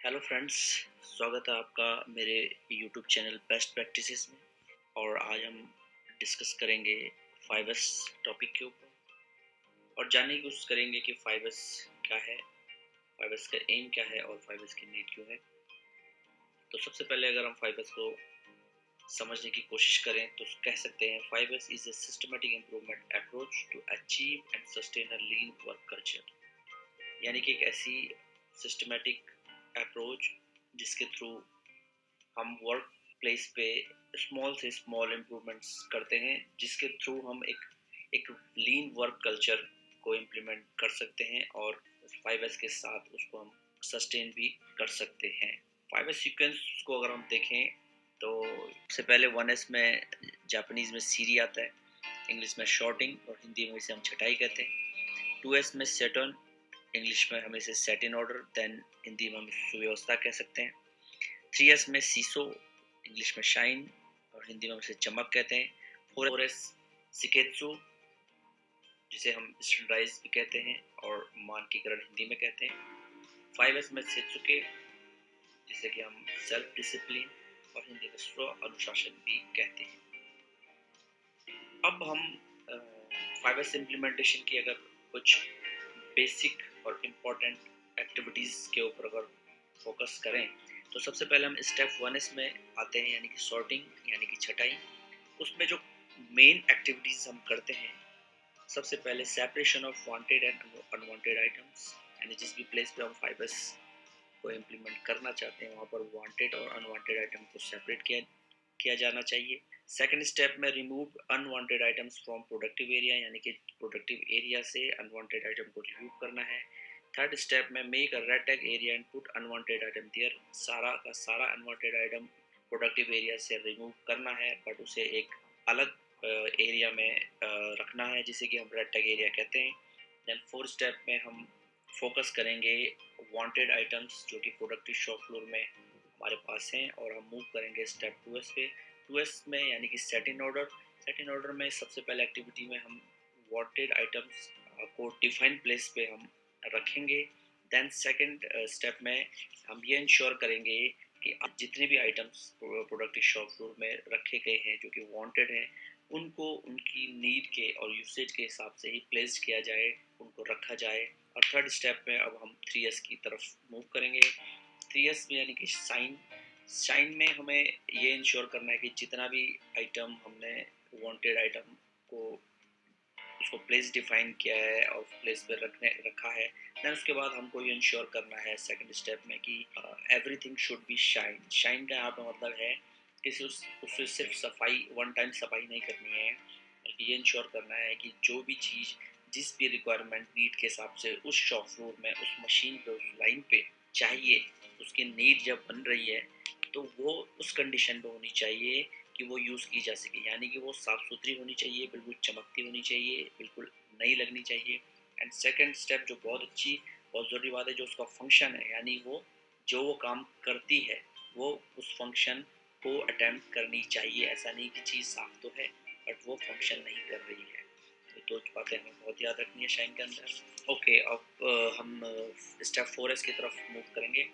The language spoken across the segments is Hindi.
हेलो फ्रेंड्स, स्वागत है आपका मेरे यूट्यूब चैनल बेस्ट प्रैक्टिसेस में। और आज हम डिस्कस करेंगे 5S टॉपिक के ऊपर और जानने की कोशिश करेंगे कि 5S क्या है, 5S का एम क्या है और 5S की नीड क्यों है। तो सबसे पहले अगर हम 5S को समझने की कोशिश करें तो कह सकते हैं 5S is a systematic improvement approach to achieve and sustain a lean work culture. यानी कि एक ऐसी सिस्टमेटिक अप्रोच जिसके थ्रू हम वर्क प्लेस पे स्मॉल से स्मॉल इम्प्रूवमेंट्स करते हैं, जिसके थ्रू हम एक लीन वर्क कल्चर को इम्प्लीमेंट कर सकते हैं और 5S के साथ उसको हम सस्टेन भी कर सकते हैं। 5S सीक्वेंस को अगर हम देखें तो सबसे पहले 1S में जापानीज में सीरी आता है, इंग्लिश में शॉर्टिंग और हिंदी में इसे हम छटाई कहते हैं। 2S में सेटन, इंग्लिश में हम इसे set in order, then Hindi में हम सुव्यवस्था कह सकते हैं। 3S में सीसो, इंग्लिश में शाइन और हिंदी में उसे चमक कहते हैं। 4S सिकेत्सु, जिसे हम स्टैंडर्डाइज भी कहते हैं और मानकीकरण हिंदी में कहते हैं। 5S में सेत्सुके, जिसे कि हम सेल्फ डिसिप्लिन और हिंदी में स्व अनुशासन भी कहते हैं। अब हम 5S इम्प्लीमेंटेशन की अगर कुछ बेसिक और इम्पोर्टेंट एक्टिविटीज़ के ऊपर अगर फोकस करें तो सबसे पहले हम स्टेप 1S में आते हैं, यानी कि सॉर्टिंग, यानी कि छटाई। उसमें जो मेन एक्टिविटीज़ हम करते हैं, सबसे पहले separation of wanted and unwanted items, यानी जिस भी प्लेस पे हम 5S को इम्प्लीमेंट करना चाहते हैं वहाँ पर वांटेड और अनवांटेड आइटम को सेपरेट किया जाना चाहिए। सेकंड स्टेप में remove unwanted items from productive area, यानी कि प्रोडक्टिव एरिया से अनवांटेड आइटम को रिमूव करना है। थर्ड स्टेप में make a red tag area and put unwanted item there, सारा का सारा अनवांटेड आइटम प्रोडक्टिव एरिया से रिमूव करना है, बट उसे एक अलग एरिया में रखना है, जिसे कि हम रेड टैग एरिया कहते हैं। देन फोर्थ स्टेप में हम फोकस करेंगे वांटेड आइटम्स जो कि प्रोडक्टिव शॉप फ्लोर में हमारे पास हैं, और हम मूव करेंगे स्टेप 2S पे। 2S में यानी कि set in order, set in order में सबसे पहले एक्टिविटी में हम वांटेड आइटम्स को डिफाइन प्लेस पे हम रखेंगे। देन सेकंड स्टेप में हम ये इंश्योर करेंगे कि अब जितने भी आइटम्स प्रोडक्टिव शॉप फ्लोर में रखे गए हैं जो कि वांटेड हैं, उनको उनकी नीड के और यूसेज के हिसाब से ही प्लेस किया जाए, उनको रखा जाए। और थर्ड स्टेप में अब हम 3S की तरफ मूव करेंगे। 3S में यानी कि शाइन में हमें ये इंश्योर करना है कि जितना भी आइटम हमने वांटेड आइटम को उसको प्लेस डिफाइन किया है और प्लेस पे रखा है, देन उसके बाद हमको ये इंश्योर करना है सेकंड स्टेप में कि everything should be shine. Shine का यहाँ पे मतलब है कि उससे सिर्फ सफाई, वन टाइम सफाई नहीं करनी है, बल्कि ये इंश्योर करना है कि जो भी चीज़ जिस भी रिक्वायरमेंट नीड के हिसाब से उस शॉप फ्लोर में, उस मशीन पे, उस लाइन पे चाहिए, उसकी नीड जब बन रही है तो वो उस कंडीशन पे होनी चाहिए कि वो यूज़ की जा सके, यानी कि वो साफ़ सुथरी होनी चाहिए, बिल्कुल चमकती होनी चाहिए, बिल्कुल नई लगनी चाहिए। एंड सेकंड स्टेप जो बहुत ज़रूरी बात है, जो उसका फंक्शन है, यानी वो काम करती है वो उस फंक्शन को अटेम्प्ट करनी चाहिए। ऐसा नहीं कि चीज़ साफ तो है बट वो फंक्शन नहीं कर रही है। तो दो बातें हमें बहुत याद रखनी है शाइन के अंदर। ओके, अब हम स्टेप 4S की तरफ मूव करेंगे।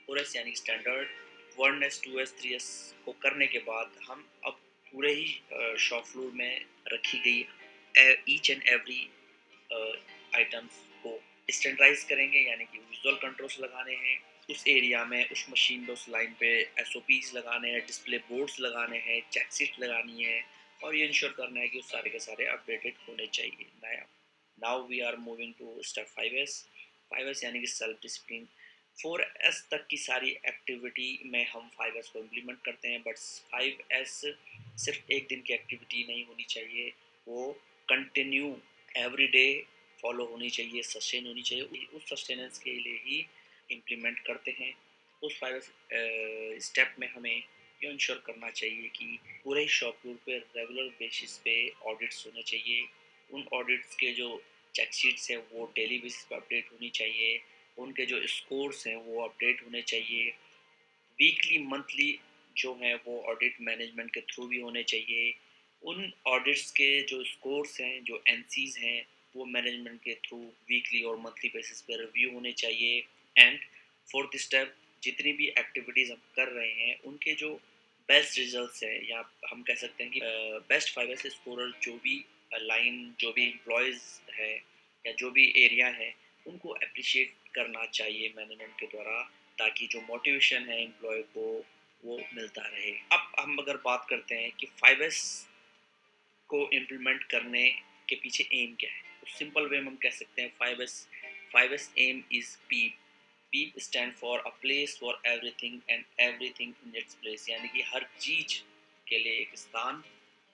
4S यानी स्टैंडर्ड। 1S 2S 3S को करने के बाद हम अब पूरे ही शॉप फ्लोर में रखी गई ईच एंड एवरी आइटम्स को स्टैंडर्डाइज करेंगे, यानी कि विजुअल कंट्रोल्स लगाने हैं उस एरिया में, उस मशीन पे, उस लाइन पे। SOPs लगाने हैं, डिस्प्ले बोर्ड्स लगाने हैं, चेक शीट लगानी है, और ये इंश्योर करना है कि उस सारे के सारे अपडेटेड होने चाहिए नया। Now we are moving to step 5S। 5S यानी कि सेल्फ डिसिप्लिन। 4S तक की सारी एक्टिविटी में हम 5S को इम्प्लीमेंट करते हैं, बट 5S सिर्फ एक दिन की एक्टिविटी नहीं होनी चाहिए, वो कंटिन्यू एवरी डे फॉलो होनी चाहिए, सस्टेन होनी चाहिए। उस सस्टेनेंस के लिए ही इम्प्लीमेंट करते हैं। उस 5S स्टेप में हमें ये इंश्योर करना चाहिए कि पूरे शॉप फ्लोर पे रेगुलर बेसिस पे ऑडिट्स होने चाहिए। उन ऑडिट्स के जो चेक शीट्स हैं वो डेली बेसिस पे अपडेट होनी चाहिए, उनके जो स्कोर्स हैं वो अपडेट होने चाहिए। वीकली मंथली जो है वो ऑडिट मैनेजमेंट के थ्रू भी होने चाहिए। उन ऑडिट्स के जो स्कोर्स हैं, जो एनसीज हैं, वो मैनेजमेंट के थ्रू वीकली और मंथली बेसिस पे रिव्यू होने चाहिए। एंड फोर्थ स्टेप, जितनी भी एक्टिविटीज़ हम कर रहे हैं उनके जो बेस्ट रिजल्ट्स है, या हम कह सकते हैं कि बेस्ट 5S स्कोरर जो भी लाइन, जो भी एम्प्लॉयज़ है या जो भी एरिया है, उनको अप्रिशिएट करना चाहिए मैनेजमेंट के द्वारा, ताकि जो मोटिवेशन है एम्प्लॉय को वो मिलता रहे। अब हम अगर बात करते हैं कि 5S को इम्प्लीमेंट करने के पीछे एम क्या है, तो सिंपल वे में हम कह सकते हैं 5S aim is peep. Peep stand for a place for everything and everything in its place, यानी कि हर चीज के लिए एक स्थान,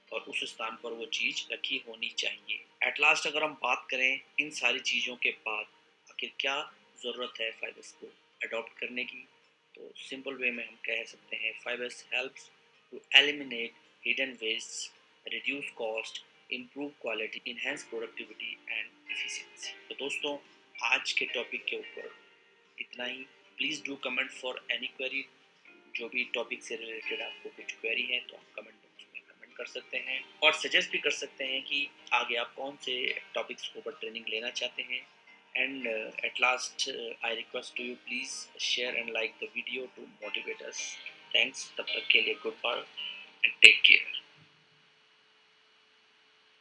और उस स्थान पर वो चीज रखी होनी चाहिए। एट लास्ट अगर हम बात करें इन सारी चीजों के बाद आखिर क्या जरूरत है 5S को अडॉप्ट करने की, तो सिंपल वे में हम कह सकते हैं 5S helps to eliminate hidden waste, reduce cost, improve quality, enhance productivity and efficiency। तो दोस्तों, आज के टॉपिक के ऊपर इतना ही। Please do comment for any query. जो भी टॉपिक से रिलेटेड आपको कुछ क्वेरी है तो आप कमेंट बॉक्स में कमेंट कर सकते हैं, और सजेस्ट भी कर सकते हैं कि आगे आप कौन से टॉपिक्स के ऊपर ट्रेनिंग लेना चाहते हैं। And at last I request to you, please share and like the video to motivate us. Thanks, तब तक के लिए goodbye and take care.